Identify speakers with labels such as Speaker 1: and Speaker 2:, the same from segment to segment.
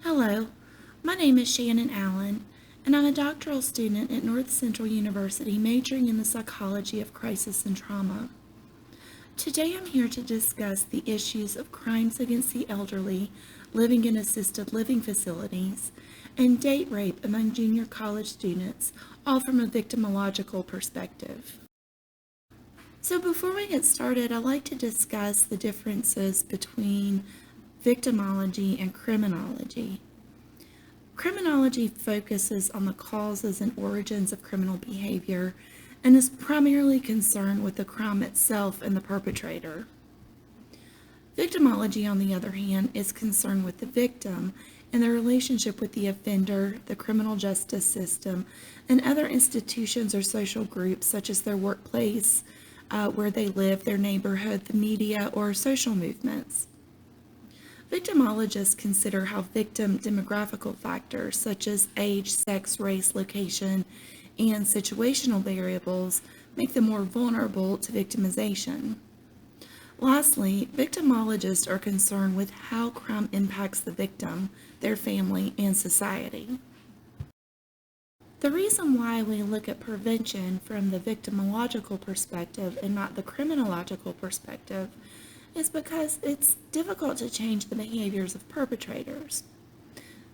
Speaker 1: Hello, my name is Shannon Allen, and I'm a doctoral student at North Central University majoring in the psychology of crisis and trauma. Today I'm here to discuss the issues of crimes against the elderly living in assisted living facilities and date rape among junior college students, all from a victimological perspective. So before we get started, I'd like to discuss the differences between victimology and criminology. Criminology focuses on the causes and origins of criminal behavior and is primarily concerned with the crime itself and the perpetrator. Victimology, on the other hand, is concerned with the victim and their relationship with the offender, the criminal justice system, and other institutions or social groups such as their workplace, where they live, their neighborhood, the media, or social movements. Victimologists consider how victim demographical factors such as age, sex, race, location, and situational variables make them more vulnerable to victimization. Lastly, victimologists are concerned with how crime impacts the victim, their family, and society. The reason why we look at prevention from the victimological perspective and not the criminological perspective is because it's difficult to change the behaviors of perpetrators.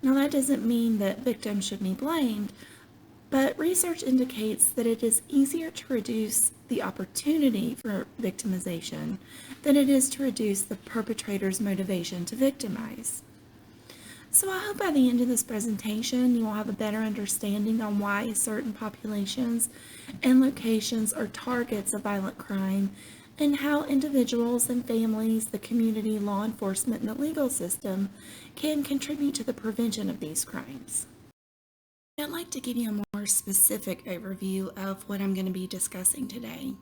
Speaker 1: Now, that doesn't mean that victims should be blamed, but research indicates that it is easier to reduce the opportunity for victimization than it is to reduce the perpetrator's motivation to victimize. So I hope by the end of this presentation you will have a better understanding on why certain populations and locations are targets of violent crime and how individuals and families, the community, law enforcement, and the legal system can contribute to the prevention of these crimes. I'd like to give you a more specific overview of what I'm going to be discussing today.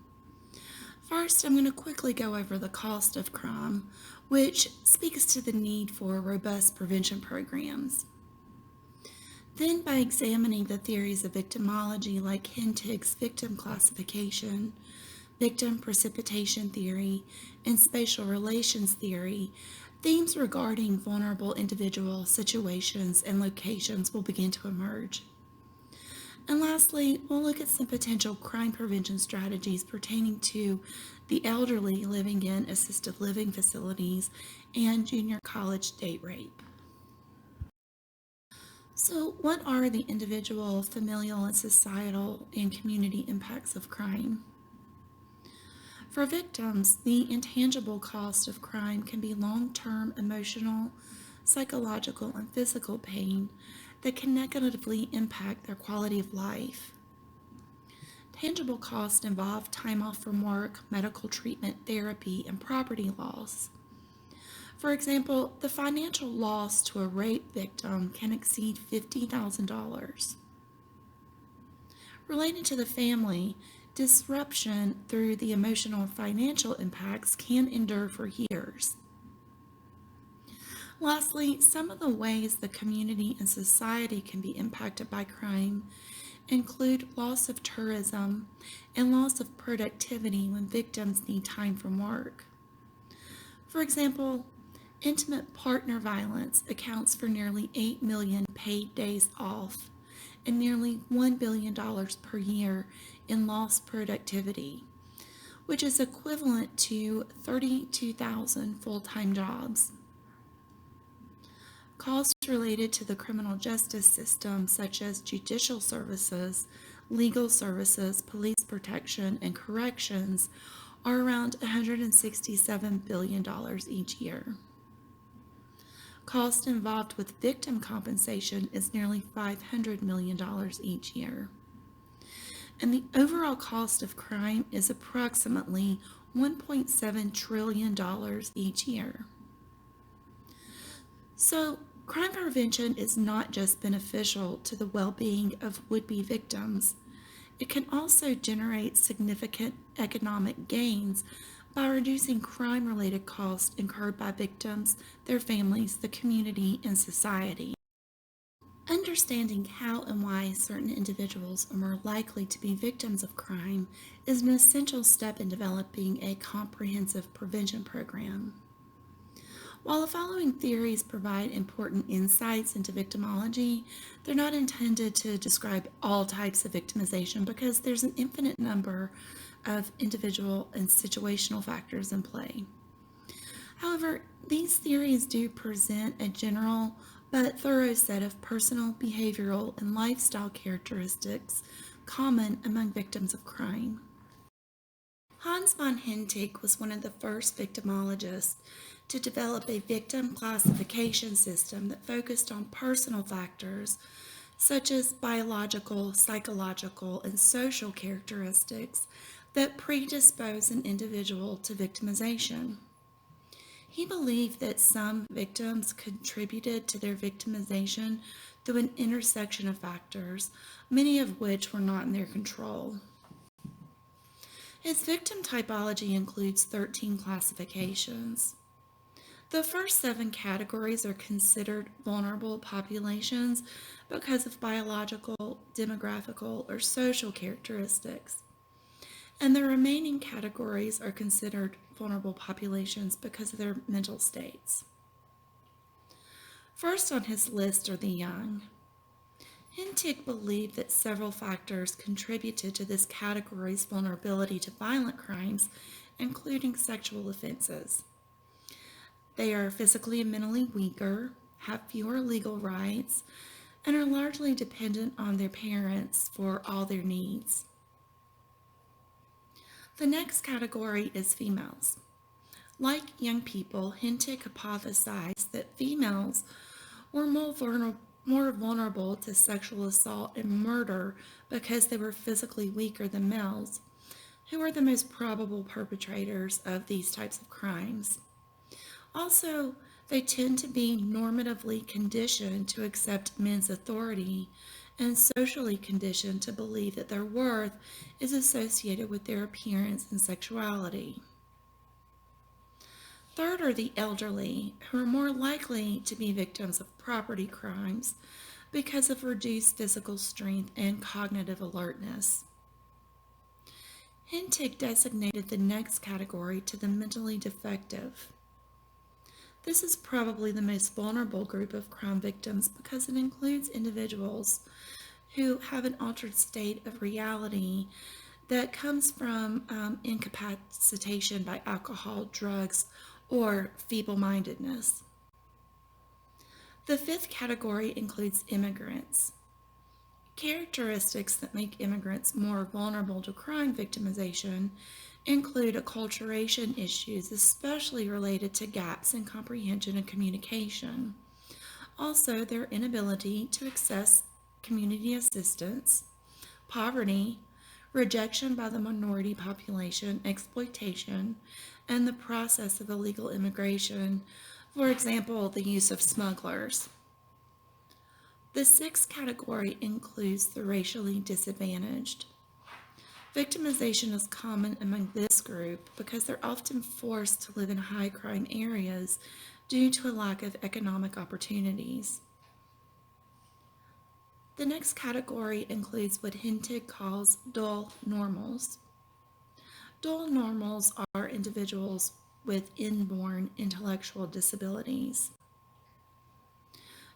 Speaker 1: First, I'm going to quickly go over the cost of crime, which speaks to the need for robust prevention programs. Then, by examining the theories of victimology like Hentig's victim classification, victim precipitation theory, and spatial relations theory, themes regarding vulnerable individual situations and locations will begin to emerge. And lastly, we'll look at some potential crime prevention strategies pertaining to the elderly living in assisted living facilities and junior college date rape. So, what are the individual, familial, and societal and community impacts of crime? For victims, the intangible cost of crime can be long-term emotional, psychological, and physical pain that can negatively impact their quality of life. Tangible costs involve time off from work, medical treatment, therapy, and property loss. For example, the financial loss to a rape victim can exceed $50,000. Related to the family, disruption through the emotional and financial impacts can endure for years. Lastly, some of the ways the community and society can be impacted by crime include loss of tourism and loss of productivity when victims need time from work. For example, intimate partner violence accounts for nearly 8 million paid days off and nearly $1 billion per year in lost productivity, which is equivalent to 32,000 full-time jobs. Costs related to the criminal justice system, such as judicial services, legal services, police protection, and corrections, are around $167 billion each year. Cost involved with victim compensation is nearly $500 million each year. And the overall cost of crime is approximately $1.7 trillion each year. So, crime prevention is not just beneficial to the well-being of would-be victims. It can also generate significant economic gains by reducing crime-related costs incurred by victims, their families, the community, and society. Understanding how and why certain individuals are more likely to be victims of crime is an essential step in developing a comprehensive prevention program. While the following theories provide important insights into victimology, they're not intended to describe all types of victimization because there's an infinite number of individual and situational factors in play. However, these theories do present a general but thorough set of personal, behavioral, and lifestyle characteristics common among victims of crime. Hans von Hentig was one of the first victimologists to develop a victim classification system that focused on personal factors such as biological, psychological, and social characteristics that predispose an individual to victimization. He believed that some victims contributed to their victimization through an intersection of factors, many of which were not in their control. His victim typology includes 13 classifications. The first 7 categories are considered vulnerable populations because of biological, demographical, or social characteristics, and the remaining categories are considered vulnerable populations because of their mental states. First on his list are the young. Hentig believed that several factors contributed to this category's vulnerability to violent crimes, including sexual offenses. They are physically and mentally weaker, have fewer legal rights, and are largely dependent on their parents for all their needs. The next category is females. Like young people, Hentig hypothesized that females were more vulnerable to sexual assault and murder because they were physically weaker than males, who are the most probable perpetrators of these types of crimes. Also, they tend to be normatively conditioned to accept men's authority and socially conditioned to believe that their worth is associated with their appearance and sexuality. Third are the elderly, who are more likely to be victims of property crimes because of reduced physical strength and cognitive alertness. Hentig designated the next category to the mentally defective. This is probably the most vulnerable group of crime victims because it includes individuals who have an altered state of reality that comes from incapacitation by alcohol, drugs, or feeble-mindedness. The fifth category includes immigrants. Characteristics that make immigrants more vulnerable to crime victimization include acculturation issues, especially related to gaps in comprehension and communication. Also, their inability to access community assistance, poverty, rejection by the minority population, exploitation, and the process of illegal immigration, for example, the use of smugglers. The sixth category includes the racially disadvantaged. Victimization is common among this group because they're often forced to live in high crime areas due to a lack of economic opportunities. The next category includes what Hentig calls dual normals. Dual normals are individuals with inborn intellectual disabilities.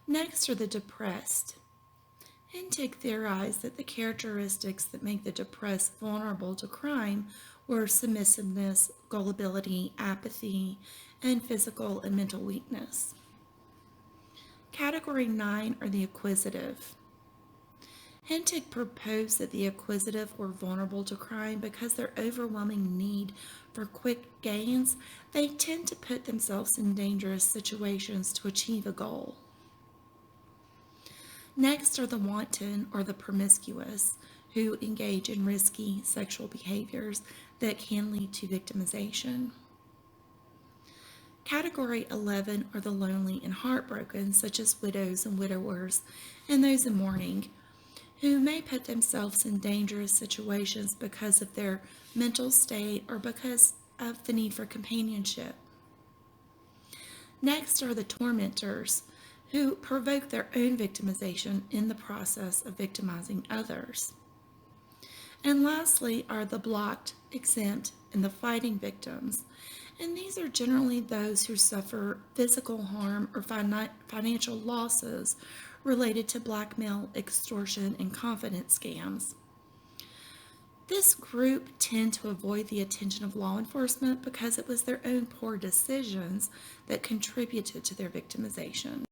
Speaker 1: Next are the depressed. Hentig theorized that the characteristics that make the depressed vulnerable to crime were submissiveness, gullibility, apathy, and physical and mental weakness. Category 9 are the acquisitive. Hentig proposed that the acquisitive were vulnerable to crime because their overwhelming need for quick gains, they tend to put themselves in dangerous situations to achieve a goal. Next are the wanton or the promiscuous, who engage in risky sexual behaviors that can lead to victimization. Category 11 are the lonely and heartbroken, such as widows and widowers, and those in mourning, who may put themselves in dangerous situations because of their mental state or because of the need for companionship. Next are the tormentors, who provoke their own victimization in the process of victimizing others. And lastly are the blocked, exempt, and the fighting victims. And these are generally those who suffer physical harm or financial losses related to blackmail, extortion, and confidence scams. This group tend to avoid the attention of law enforcement because it was their own poor decisions that contributed to their victimization.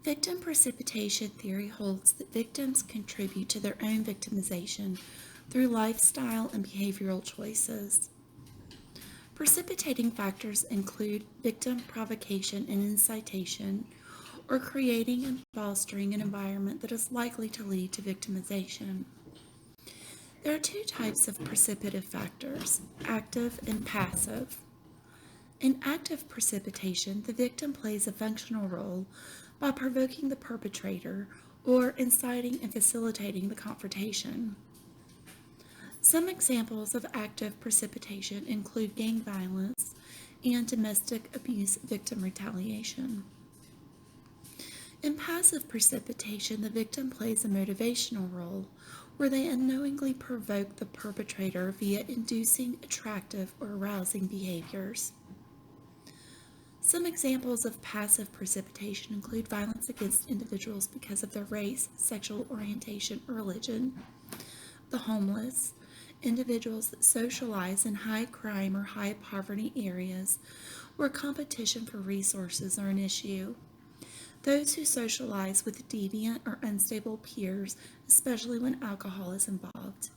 Speaker 1: Victim precipitation theory holds that victims contribute to their own victimization through lifestyle and behavioral choices. Precipitating factors include victim provocation and incitation, or creating and fostering an environment that is likely to lead to victimization. There are two types of precipitative factors, active and passive. In active precipitation, the victim plays a functional role by provoking the perpetrator or inciting and facilitating the confrontation. Some examples of active precipitation include gang violence and domestic abuse victim retaliation. In passive precipitation, the victim plays a motivational role where they unknowingly provoke the perpetrator via inducing attractive or arousing behaviors. Some examples of passive precipitation include violence against individuals because of their race, sexual orientation, or religion, the homeless, individuals that socialize in high crime or high poverty areas where competition for resources are an issue, those who socialize with deviant or unstable peers, especially when alcohol is involved.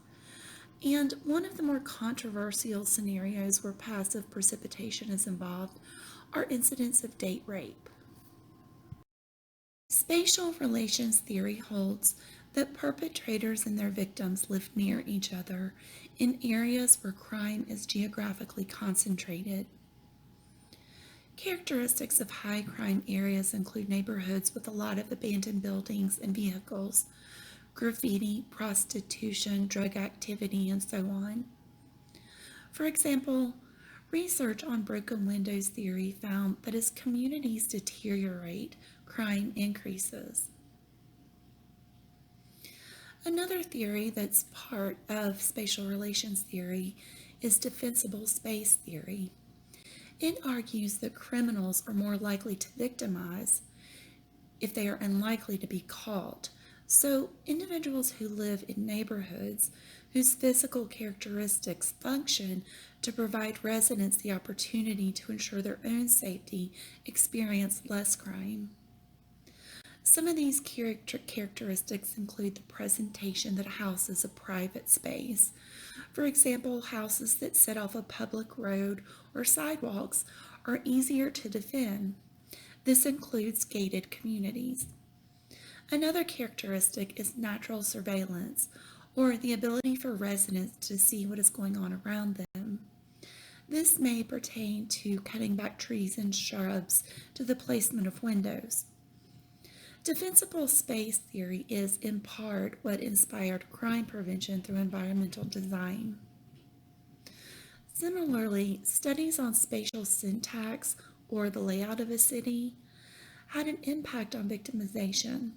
Speaker 1: And one of the more controversial scenarios where passive precipitation is involved are incidents of date rape. Spatial relations theory holds that perpetrators and their victims live near each other in areas where crime is geographically concentrated. Characteristics of high crime areas include neighborhoods with a lot of abandoned buildings and vehicles, graffiti, prostitution, drug activity, and so on. For example, research on broken windows theory found that as communities deteriorate, crime increases. Another theory that's part of spatial relations theory is defensible space theory. It argues that criminals are more likely to victimize if they are unlikely to be caught. So, individuals who live in neighborhoods whose physical characteristics function to provide residents the opportunity to ensure their own safety experience less crime. Some of these characteristics include the presentation that a house is a private space. For example, houses that sit off a public road or sidewalks are easier to defend. This includes gated communities. Another characteristic is natural surveillance, or the ability for residents to see what is going on around them. This may pertain to cutting back trees and shrubs to the placement of windows. Defensible space theory is, in part, what inspired crime prevention through environmental design. Similarly, studies on spatial syntax, or the layout of a city, had an impact on victimization.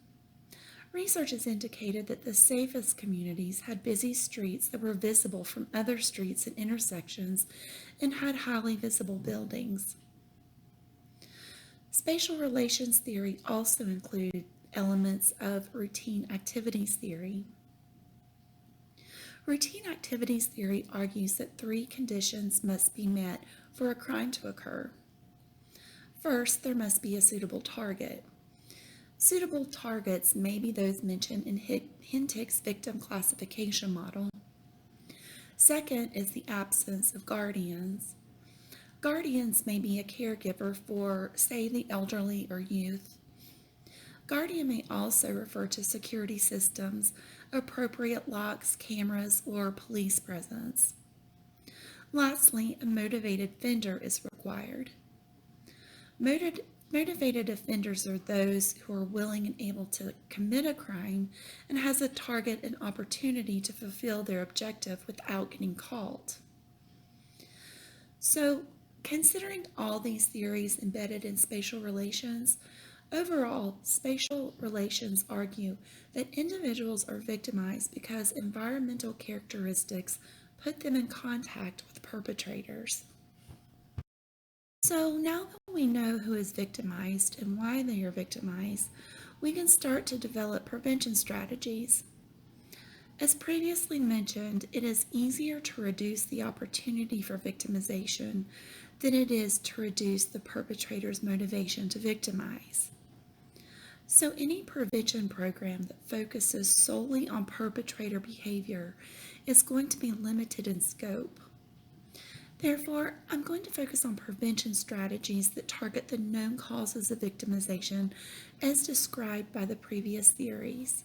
Speaker 1: Research has indicated that the safest communities had busy streets that were visible from other streets and intersections and had highly visible buildings. Spatial relations theory also included elements of routine activities theory. Routine activities theory argues that three conditions must be met for a crime to occur. First, there must be a suitable target. Suitable targets may be those mentioned in Hintick's victim classification model. Second is the absence of guardians. Guardians may be a caregiver for, say, the elderly or youth. Guardian may also refer to security systems, appropriate locks, cameras, or police presence. Lastly, a motivated offender is required. Motivated offenders are those who are willing and able to commit a crime and has a target and opportunity to fulfill their objective without getting caught. So, considering all these theories embedded in spatial relations, overall, spatial relations argue that individuals are victimized because environmental characteristics put them in contact with perpetrators. So now that we know who is victimized and why they are victimized, we can start to develop prevention strategies. As previously mentioned, it is easier to reduce the opportunity for victimization than it is to reduce the perpetrator's motivation to victimize. So, any prevention program that focuses solely on perpetrator behavior is going to be limited in scope. Therefore, I'm going to focus on prevention strategies that target the known causes of victimization as described by the previous theories.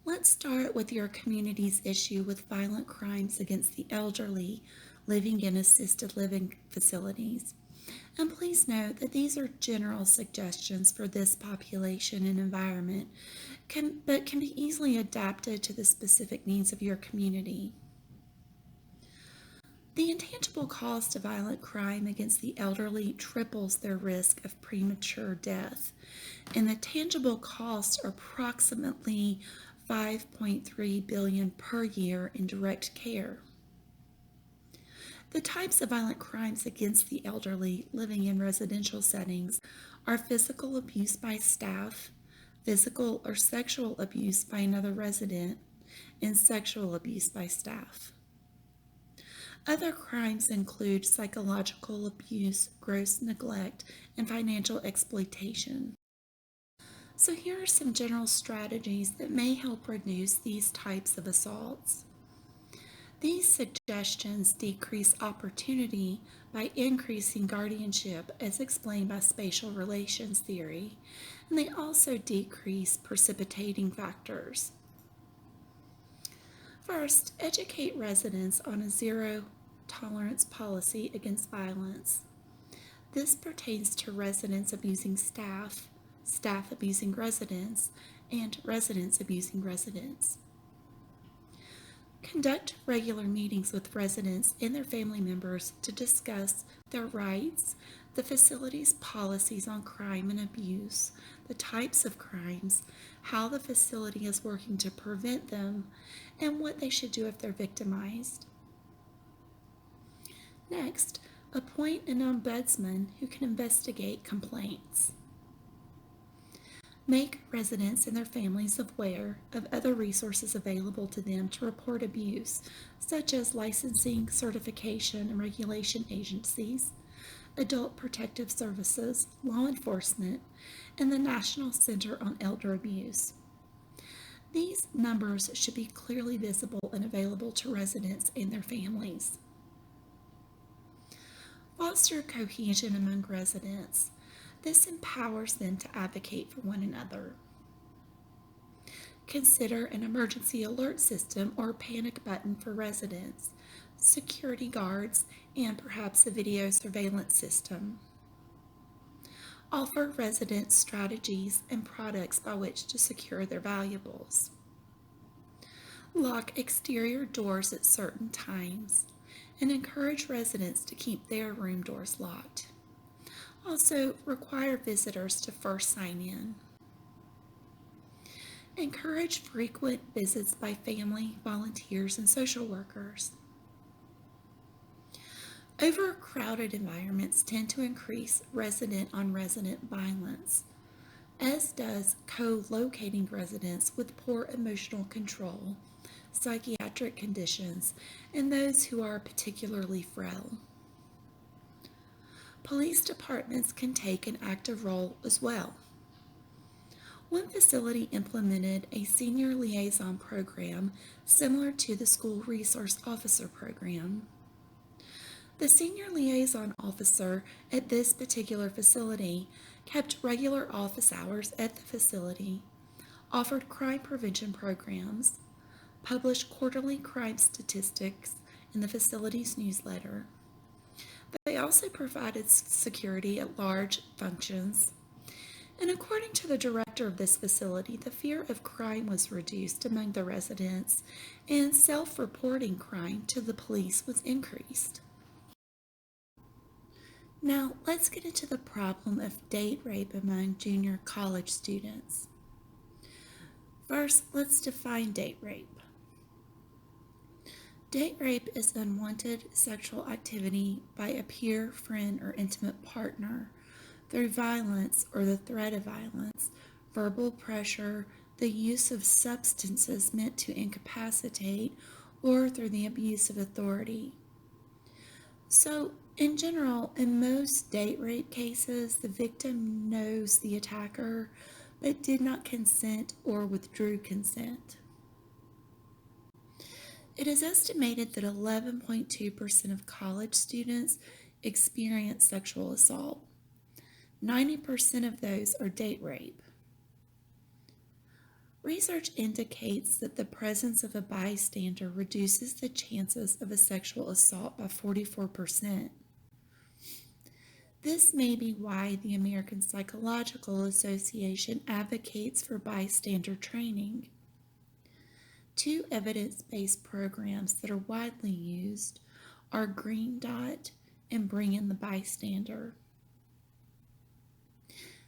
Speaker 1: Let's start with your community's issue with violent crimes against the elderly living in assisted living facilities. And please note that these are general suggestions for this population and environment, but can be easily adapted to the specific needs of your community. The intangible cost of violent crime against the elderly triples their risk of premature death, and the tangible costs are approximately 5.3 billion per year in direct care. The types of violent crimes against the elderly living in residential settings are physical abuse by staff, physical or sexual abuse by another resident, and sexual abuse by staff. Other crimes include psychological abuse, gross neglect, and financial exploitation. So here are some general strategies that may help reduce these types of assaults. These suggestions decrease opportunity by increasing guardianship as explained by spatial relations theory, and they also decrease precipitating factors. First, educate residents on a zero tolerance policy against violence. This pertains to residents abusing staff, staff abusing residents, and residents abusing residents. Conduct regular meetings with residents and their family members to discuss their rights, the facility's policies on crime and abuse, the types of crimes, how the facility is working to prevent them, and what they should do if they're victimized. Next, appoint an ombudsman who can investigate complaints. Make residents and their families aware of other resources available to them to report abuse, such as licensing, certification, and regulation agencies, adult protective services, law enforcement, and the National Center on Elder Abuse. These numbers should be clearly visible and available to residents and their families. Foster cohesion among residents. This empowers them to advocate for one another. Consider an emergency alert system or panic button for residents, security guards, and perhaps a video surveillance system. Offer residents strategies and products by which to secure their valuables. Lock exterior doors at certain times and encourage residents to keep their room doors locked. Also, require visitors to first sign in. Encourage frequent visits by family, volunteers, and social workers. Overcrowded environments tend to increase resident-on-resident violence, as does co-locating residents with poor emotional control, psychiatric conditions, and those who are particularly frail. Police departments can take an active role as well. One facility implemented a senior liaison program similar to the school resource officer program. The senior liaison officer at this particular facility kept regular office hours at the facility, offered crime prevention programs, published quarterly crime statistics in the facility's newsletter. They also provided security at large functions. And according to the director of this facility, the fear of crime was reduced among the residents, and self-reporting crime to the police was increased. Now, let's get into the problem of date rape among junior college students. First, let's define date rape. Date rape is unwanted sexual activity by a peer, friend, or intimate partner through violence or the threat of violence, verbal pressure, the use of substances meant to incapacitate, or through the abuse of authority. So, in general, in most date rape cases, the victim knows the attacker but did not consent or withdrew consent. It is estimated that 11.2% of college students experience sexual assault. 90% of those are date rape. Research indicates that the presence of a bystander reduces the chances of a sexual assault by 44%. This may be why the American Psychological Association advocates for bystander training. Two evidence-based programs that are widely used are Green Dot and Bring in the Bystander.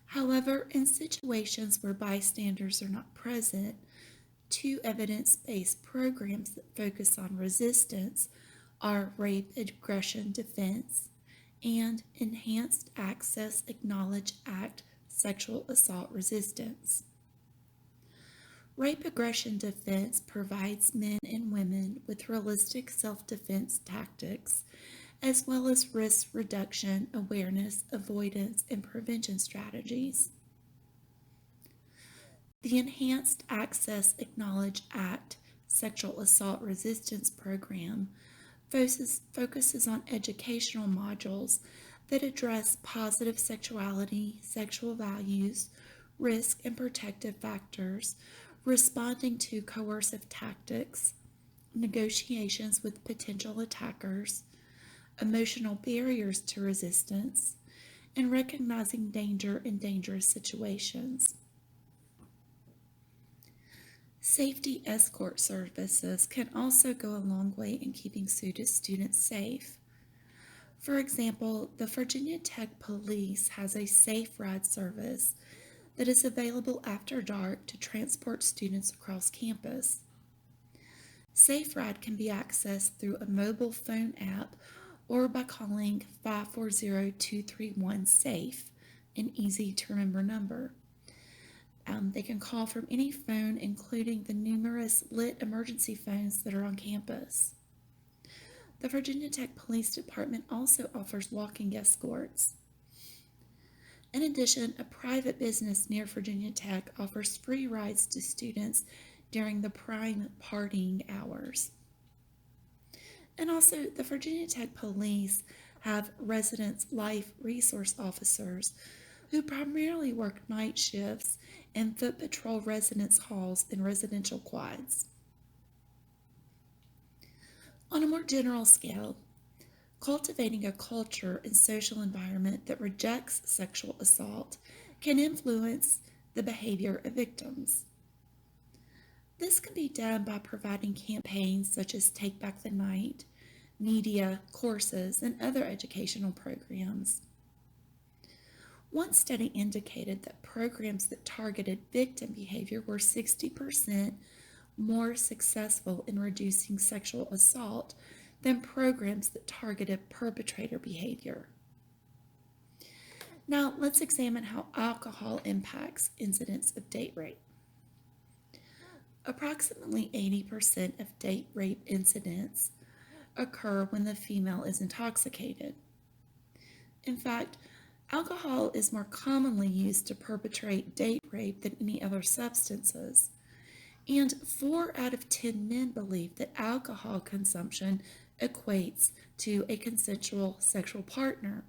Speaker 1: However, in situations where bystanders are not present, two evidence-based programs that focus on resistance are Rape Aggression Defense and Enhanced Access Acknowledge Act Sexual Assault Resistance. Rape Aggression Defense provides men and women with realistic self-defense tactics, as well as risk reduction, awareness, avoidance, and prevention strategies. The Enhanced Access Acknowledge Act Sexual Assault Resistance Program focuses on educational modules that address positive sexuality, sexual values, risk and protective factors, responding to coercive tactics, negotiations with potential attackers, emotional barriers to resistance, and recognizing danger in dangerous situations. Safety escort services can also go a long way in keeping students safe. For example, the Virginia Tech Police has a Safe Ride service that is available after dark to transport students across campus. Safe Ride can be accessed through a mobile phone app or by calling 540-231-SAFE, an easy-to-remember number. They can call from any phone, including the numerous lit emergency phones that are on campus. The Virginia Tech Police Department also offers walking escorts. In addition, a private business near Virginia Tech offers free rides to students during the prime partying hours. And also, the Virginia Tech Police have residence life resource officers who primarily work night shifts and foot patrol residence halls and residential quads. On a more general scale, cultivating a culture and social environment that rejects sexual assault can influence the behavior of victims. This can be done by providing campaigns such as Take Back the Night, media, courses, and other educational programs. One study indicated that programs that targeted victim behavior were 60% more successful in reducing sexual assault than programs that targeted perpetrator behavior. Now, let's examine how alcohol impacts incidents of date rape. Approximately 80% of date rape incidents occur when the female is intoxicated. In fact, alcohol is more commonly used to perpetrate date rape than any other substances, and 4 out of 10 men believe that alcohol consumption equates to a consensual sexual partner.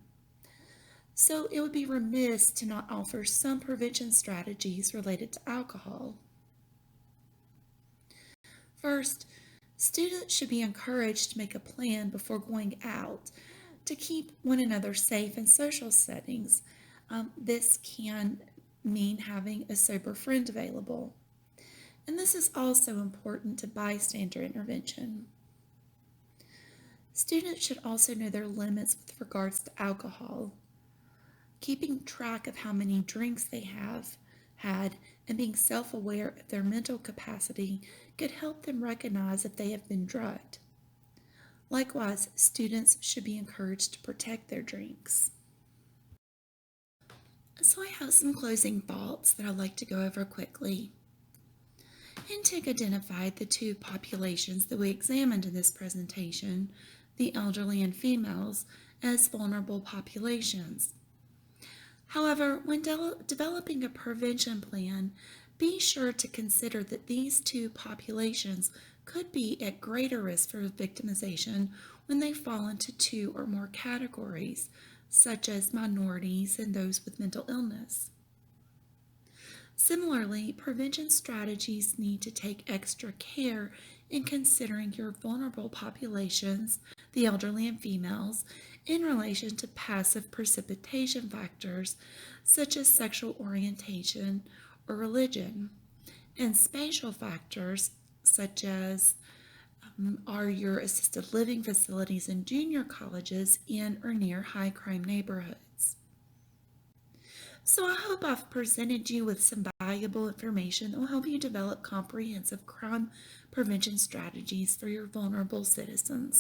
Speaker 1: So it would be remiss to not offer some prevention strategies related to alcohol. First, students should be encouraged to make a plan before going out to keep one another safe in social settings. This can mean having a sober friend available. And this is also important to bystander intervention. Students should also know their limits with regards to alcohol. Keeping track of how many drinks they have had and being self-aware of their mental capacity could help them recognize if they have been drugged. Likewise, students should be encouraged to protect their drinks. So I have some closing thoughts that I'd like to go over quickly. Intake identified the two populations that we examined in this presentation, the elderly and females, as vulnerable populations. However, when developing a prevention plan, be sure to consider that these two populations could be at greater risk for victimization when they fall into two or more categories, such as minorities and those with mental illness. Similarly, prevention strategies need to take extra care in considering your vulnerable populations, the elderly and females, in relation to passive precipitation factors such as sexual orientation or religion, and spatial factors such as are your assisted living facilities in junior colleges in or near high crime neighborhoods. So I hope I've presented you with some valuable information that will help you develop comprehensive crime prevention strategies for your vulnerable citizens.